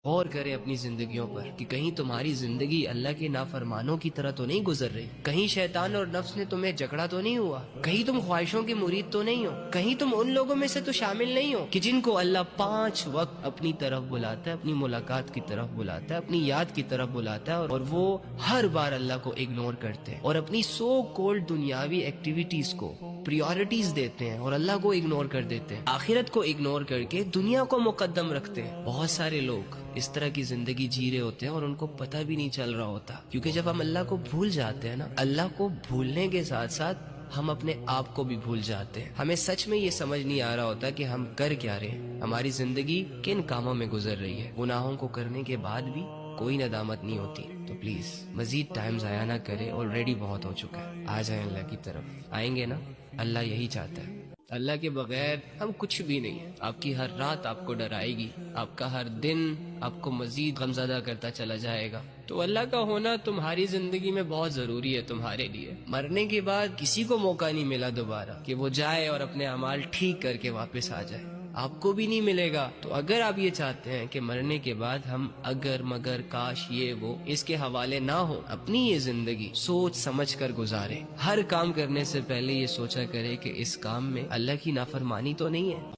غور کریں اپنی زندگیوں پر کہ کہیں تمہاری زندگی اللہ کے نافرمانوں کی طرح تو نہیں گزر رہی، کہیں شیطان اور نفس نے تمہیں جکڑا تو نہیں ہوا، کہیں تم خواہشوں کے مرید تو نہیں ہو، کہیں تم ان لوگوں میں سے تو شامل نہیں ہو کہ جن کو اللہ 5 وقت اپنی طرف بلاتا ہے، اپنی ملاقات کی طرف بلاتا ہے، اپنی یاد کی طرف بلاتا ہے، اور وہ ہر بار اللہ کو اگنور کرتے ہیں اور اپنی سو کولڈ دنیاوی ایکٹیویٹیز کو پریورٹیز دیتے ہیں اور اللہ کو اگنور کر دیتے ہیں، آخرت کو اگنور کر کے دنیا کو مقدم رکھتے ہیں۔ بہت سارے لوگ اس طرح کی زندگی جی رہے ہوتے ہیں اور ان کو پتہ بھی نہیں چل رہا ہوتا، کیونکہ جب ہم اللہ کو بھول جاتے ہیں نا، اللہ کو بھولنے کے ساتھ ساتھ ہم اپنے آپ کو بھی بھول جاتے ہیں۔ ہمیں سچ میں یہ سمجھ نہیں آ رہا ہوتا کہ ہم کر کیا رہے ہیں، ہماری زندگی کن کاموں میں گزر رہی ہے۔ گناہوں کو کرنے کے بعد بھی کوئی ندامت نہیں ہوتی، تو پلیز مزید ٹائم ضائع نہ کرے، آلریڈی بہت ہو چکا ہے۔ آ جائیں اللہ کی طرف، آئیں گے نا؟ اللہ یہی چاہتا ہے۔ اللہ کے بغیر ہم کچھ بھی نہیں ہیں۔ آپ کی ہر رات آپ کو ڈرائے گی، آپ کا ہر دن آپ کو مزید غمزدہ کرتا چلا جائے گا، تو اللہ کا ہونا تمہاری زندگی میں بہت ضروری ہے تمہارے لیے۔ مرنے کے بعد کسی کو موقع نہیں ملا دوبارہ کہ وہ جائے اور اپنے اعمال ٹھیک کر کے واپس آ جائے، آپ کو بھی نہیں ملے گا۔ تو اگر آپ یہ چاہتے ہیں کہ مرنے کے بعد ہم اگر مگر کاش یہ وہ اس کے حوالے نہ ہو، اپنی یہ زندگی سوچ سمجھ کر گزارے۔ ہر کام کرنے سے پہلے یہ سوچا کرے کہ اس کام میں اللہ کی نافرمانی تو نہیں ہے۔